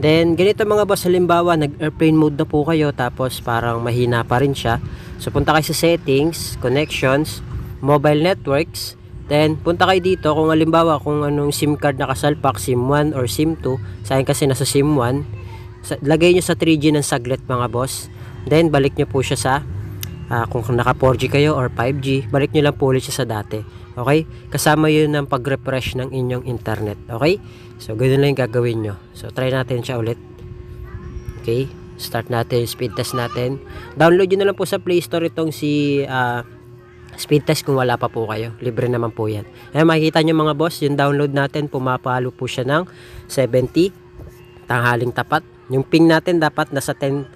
Then ganito mga boss, halimbawa nag-airplane mode na po kayo tapos parang mahina pa rin siya. So punta kayo sa settings, connections, mobile networks. Then punta kayo dito kung halimbawa kung anong SIM card nakasalpak, SIM 1 or SIM 2. Sa akin kasi nasa SIM 1. Lagay nyo sa 3G ng saglit mga boss. Then balik nyo po siya sa kung naka 4G kayo or 5G, balik nyo lang po ulit siya sa dati. Okay? Kasama yun ng pag-refresh ng inyong internet. Okay? So, ganoon lang yung gagawin nyo. So, try natin siya ulit. Okay? Start natin yung speed test natin. Download nyo na lang po sa Play Store itong si speed test kung wala pa po kayo. Libre naman po yan. Ayan, makikita nyo mga boss, yung download natin, pumapalo po siya ng 70. Tanghaling tapat. Yung ping natin dapat nasa 15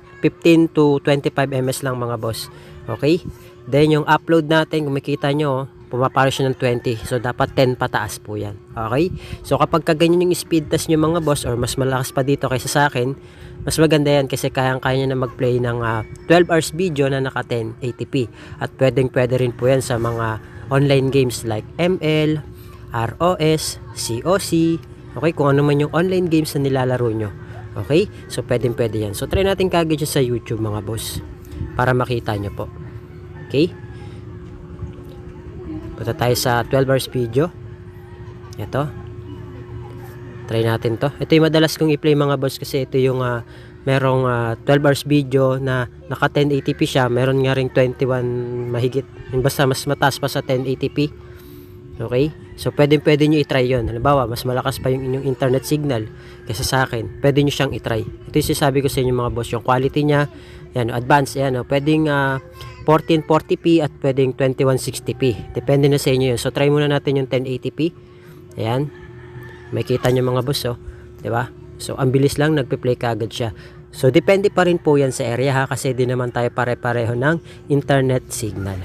to 25 ms lang mga boss. Okay? Then yung upload natin, kung makita nyo, pumapalo siya ng 20. So dapat 10 pataas po yan. Okay? So kapag kaganyan yung speed test nyo mga boss, or mas malakas pa dito kaysa sa akin, mas maganda yan kasi kayang-kaya nyo na mag-play ng 12 hours video na naka 1080p. At pwede rin po yan sa mga online games like ML, ROS, COC, okay? Kung ano man yung online games na nilalaro nyo. Okay? So pwede yan. So try natin kagad siya sa YouTube mga boss para makita nyo po. Okay? Punta tayo sa 12 hours video. Ito. Try natin to. Ito yung madalas kong i-play mga boss kasi ito yung merong 12 hours video na naka 1080p siya. Meron nga ring 21 mahigit. Yung basta mas mataas pa sa 1080p. Okay? So pwede nyo i-try yun. Halimbawa, mas malakas pa yung inyong internet signal kaysa sa akin. Pwede nyo siyang i-try. Ito yung sinasabi ko sa inyo mga boss. Yung quality niya, yan, advanced, yan. Pwedeng 1440p at pwedeng 2160p. Depende na sa inyo yun. So try muna natin yung 1080p. Ayan. May kita nyo mga boss, oh. Diba? So ang bilis lang, nagpe-play kagad siya. So depende pa rin po yan sa area ha, kasi di naman tayo pare-pareho ng internet signal.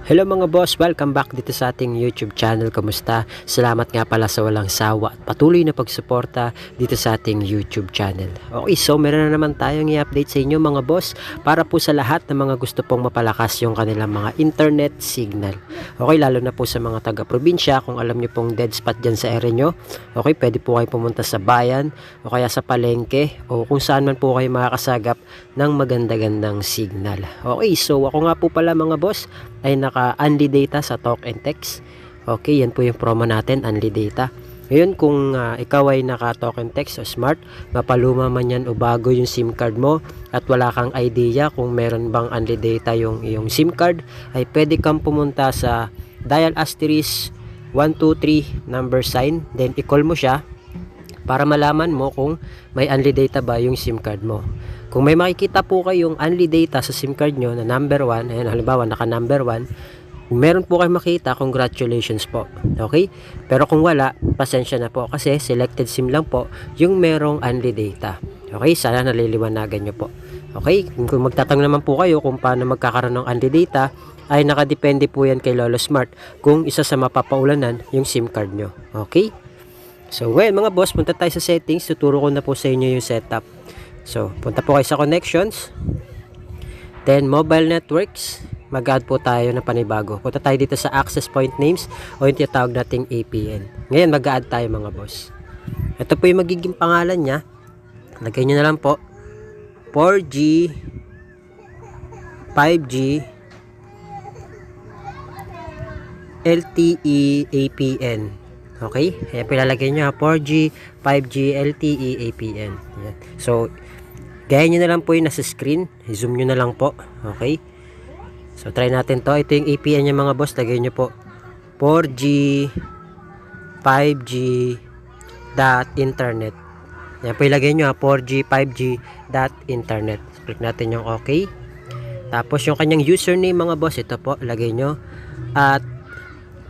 Hello mga boss, welcome back dito sa ating YouTube channel. Kamusta? Salamat nga pala sa walang sawa at patuloy na pagsuporta dito sa ating YouTube channel. Okay, so meron na naman tayong i-update sa inyo mga boss para po sa lahat ng mga gusto pong mapalakas yung kanilang mga internet signal. Okay, lalo na po sa mga taga-probinsya, kung alam nyo pong dead spot dyan sa area nyo. Okay, pwede po kayo pumunta sa bayan o kaya sa palengke o kung saan man po kayo makakasagap ng maganda-gandang signal. Okay, so ako nga po pala mga boss ay naka-unli data sa talk and text. Okay, yan po yung promo natin, unli data. Ngayon, kung ikaw ay naka-talk and text o smart, mapaluma man yan o bago yung SIM card mo at wala kang idea kung meron bang unli data yung SIM card, ay pwede kang pumunta sa dial asterisk 123 number sign, then i-call mo siya para malaman mo kung may unli data ba yung SIM card mo. Kung may makikita po kayong unli data sa SIM card nyo na number 1, ayan, halimbawa naka number 1, kung meron po kayo makita, congratulations po. Okay? Pero kung wala, pasensya na po kasi selected SIM lang po yung merong unli data. Okay? Sana naliliwanagan nyo po. Okay? Kung magtatanong naman po kayo kung paano magkakaroon ng unli data, ay nakadepende po yan kay Lolo Smart kung isa sa mapapaulanan yung SIM card nyo. Okay? So, well mga boss, punta tayo sa settings. Tuturo ko na po sa inyo yung setup. So, punta po kayo sa connections. Then, mobile networks. Mag-add po tayo ng panibago. Punta tayo dito sa access point names o yung tinatawag nating APN. Ngayon, mag-add tayo mga boss. Ito po yung magiging pangalan niya. Lagay nyo na lang po 4G 5G LTE APN. Okay? Ayan, pilalagay nyo 4G 5G LTE APN. Ayan. So, gaya nyo na lang po yung nasa screen. Zoom nyo na lang po. Okay? So, try natin to. Ito yung APN nya mga boss. Lagay nyo po 4G 5G .internet. Yan po ilagay nyo 4G 5G .internet. So, click natin yung okay. Tapos yung kanyang username mga boss. Ito po. Lagay nyo at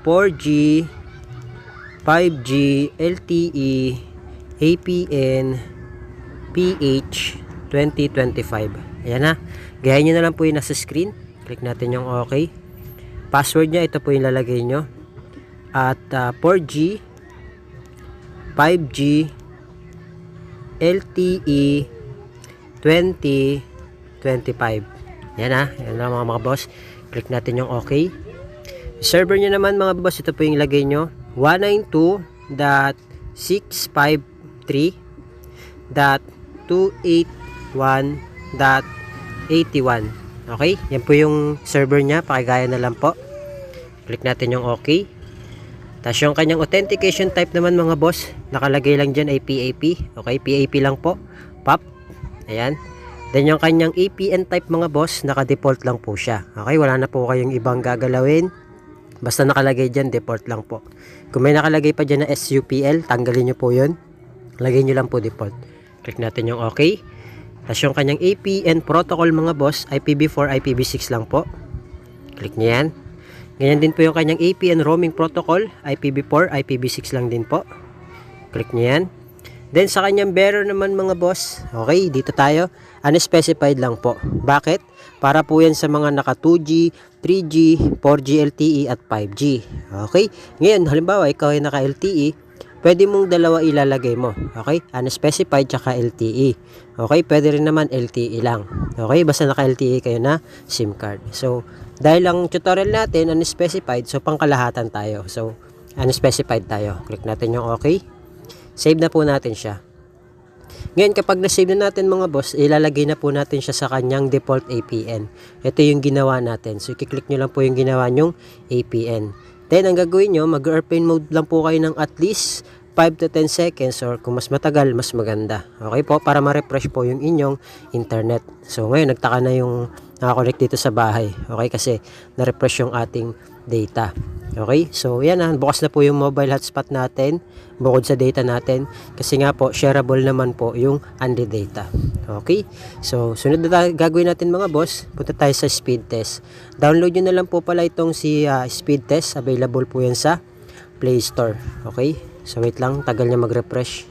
4G 5G LTE APN PH 2025. Ayan na. Gaya nyo na lang po yung nasa screen. Click natin yung okay. Password nya, ito po yung lalagay nyo. At 4G 5G LTE 2025. Yan na. Yan na mga boss. Click natin yung okay. Server nyo naman mga boss, ito po yung lagay nyo 192.65 192.168.81. Okay, yan po yung server niya, pakigaya na lang po. Click natin yung okay. Tapos yung kanyang authentication type naman mga boss, nakalagay lang dyan ay PAP. Okay, PAP lang po. PAP. Ayan. Then yung kanyang APN type mga boss, naka-default lang po siya. Okay, wala na po kayong ibang gagalawin. Basta nakalagay dyan, default lang po. Kung may nakalagay pa dyan na SUPL, tanggalin nyo po yun. Lagay nyo lang po default. Click natin yung okay. Tapos yung kanyang APN protocol mga boss, IPv4, IPv6 lang po. Click nyo yan. Ganyan din po yung kanyang APN roaming protocol, IPv4, IPv6 lang din po. Click nyo yan. Then sa kanyang bearer naman mga boss, okay, dito tayo, unspecified lang po. Bakit? Para po yan sa mga naka 2G, 3G, 4G LTE at 5G. Okay? Ngayon, halimbawa, ikaw ay naka LTE, pwede mong dalawa ilalagay mo. Okay? Unspecified tsaka LTE. Okay? Pwede rin naman LTE lang. Okay? Basta naka LTE kayo na SIM card. So, dahil ang tutorial natin, unspecified, so pangkalahatan tayo. So, unspecified tayo. Click natin yung okay. Save na po natin siya. Ngayon, kapag na-save na natin mga boss, ilalagay na po natin siya sa kanyang default APN. Ito yung ginawa natin. So, i-click nyo lang po yung ginawa nyong APN. Then, ang gagawin nyo, mag-airplane mode lang po kayo ng at least 5 to 10 seconds or kung mas matagal, mas maganda. Okay po, para ma-refresh po yung inyong internet. So, ngayon, nagtaka na yung nakakonect dito sa bahay. Okay, kasi na-refresh yung ating data. Okay, so yan na, bukas na po yung mobile hotspot natin bukod sa data natin kasi nga po shareable naman po yung Andi data. Okay, so sunod na gagawin natin mga boss, punta tayo sa speed test. Download nyo na lang po pala itong si speed test, available po yan sa Play Store. Okay, so wait lang, tagal niya mag-refresh,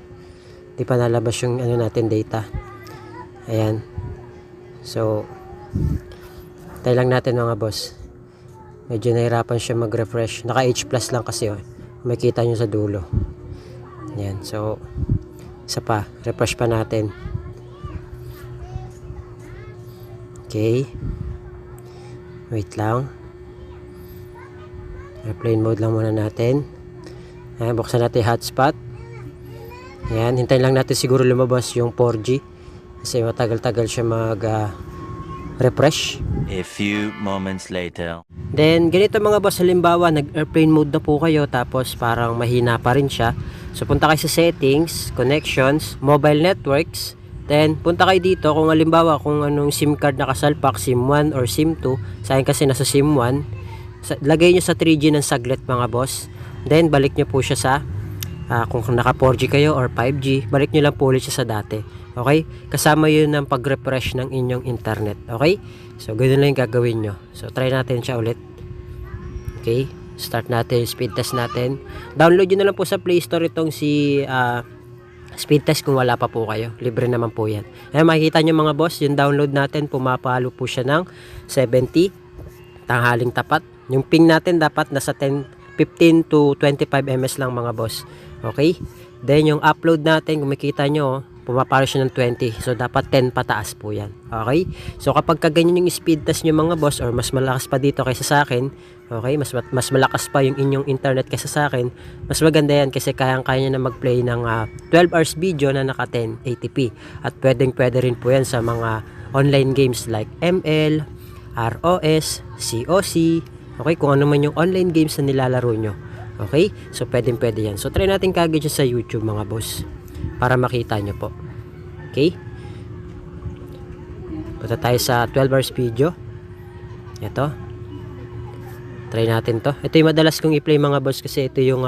di pa nalabas yung ano natin data. Ayan, so tayo lang natin mga boss. Medyo nahirapan siya mag-refresh. Naka-H plus lang kasi, oh. Makikita nyo sa dulo. Ayan. So, isa pa. Refresh pa natin. Okay. Wait lang. Airplane mode lang muna natin. Ayan. Buksan natin yung hotspot. Ayan. Hintayin lang natin siguro lumabas yung 4G. Kasi matagal-tagal siya refresh. A few moments later. Then, ganito mga boss, halimbawa, nag-airplane mode na po kayo, tapos parang mahina pa rin siya. So, punta kayo sa settings, connections, mobile networks. Then, punta kayo dito, kung halimbawa, kung anong SIM card nakasalpak, SIM 1 or SIM 2, sa akin kasi nasa SIM 1, lagay nyo sa 3G ng saglit mga boss. Then, balik nyo po siya sa, kung naka 4G kayo or 5G, balik nyo lang po ulit siya sa dati. Okay? Kasama yun ng pag-refresh ng inyong internet. Okay? So, ganun lang yung gagawin nyo. So, try natin siya ulit. Okay? Start natin, speed test natin. Download nyo na lang po sa Play Store itong si speed test kung wala pa po kayo. Libre naman po yan. Ayan, makikita nyo mga boss, yung download natin, pumapalo po siya ng 70. Tanghaling tapat. Yung ping natin dapat nasa 15 to 25 ms lang mga boss. Okay? Then, yung upload natin, kung makikita nyo, pumapalo siya ng 20. So, dapat 10 pataas po yan. Okay? So, kapag kaganyan yung speed test nyo mga boss or mas malakas pa dito kaysa sa akin, okay? Mas malakas pa yung inyong internet kaysa sa akin, mas maganda yan kasi kayang-kaya nyo na mag-play ng 12 hours video na naka 1080p. At pwede rin po yan sa mga online games like ML, ROS, COC, okay? Kung ano man yung online games na nilalaro nyo. Okay? So, pwede yan. So, try natin kagad siya sa YouTube mga boss para makita nyo po. Okay? Punta tayo sa 12 hours video. Ito. Try natin to. Ito yung madalas kong i-play mga boss kasi ito yung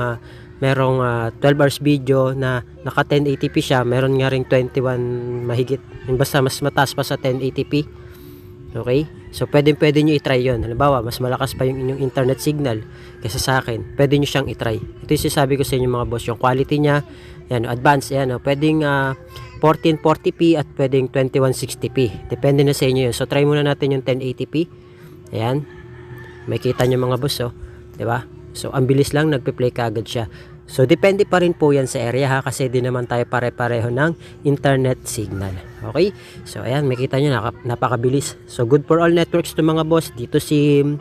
merong 12 hours video na naka 1080p siya. Meron nga ring 21 mahigit. Basta mas mataas pa sa 1080p. Okay? So, pwede nyo i-try yun. Halimbawa, mas malakas pa yung inyong internet signal kaysa sa akin. Pwede nyo siyang i-try. Ito yung sinasabi ko sa inyo mga boss. Yung quality niya, yan, advanced, yan. Pwedeng 1440p at pwedeng 2160p. Depende na sa inyo yun. So, try muna natin yung 1080p. Ayan. May kita nyo mga boss, oh. Diba? So, ang bilis lang, nagpe-play kaagad siya. So, depende pa rin po yan sa area ha, kasi di naman tayo pare-pareho ng internet signal. Okay? So, ayan, makita nyo, napakabilis. So, good for all networks to mga boss. Dito SIM,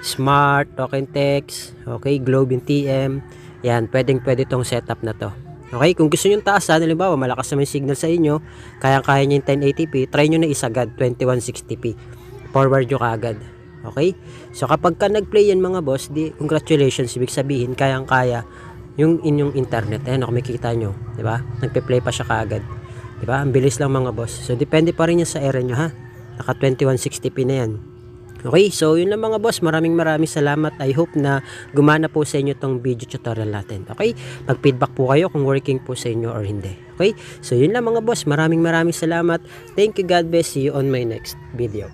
Smart, Token Text, okay, Globe and TM. Yan, pwede tong setup na to. Okay, kung gusto nyo taasan, halimbawa malakas naman yung signal sa inyo, kaya-kaya nyo yung 1080p, try nyo na isagad 2160p. Forward nyo kaagad. Okay? So kapag ka nag-play yan mga boss, di congratulations, ibig sabihin kayang-kaya yung inyong internet. Ayan, kung makikita nyo, di ba? Nagpe-play pa siya kaagad. Di ba? Ang bilis lang mga boss. So depende pa rin yan sa area nyo ha. Naka 2160p na yan. Okay, so yun lang mga boss. Maraming salamat. I hope na gumana po sa inyo tong video tutorial natin. Okay? Mag-feedback po kayo kung working po sa inyo or hindi. Okay? So yun lang mga boss. Maraming salamat. Thank you. God bless you on my next video.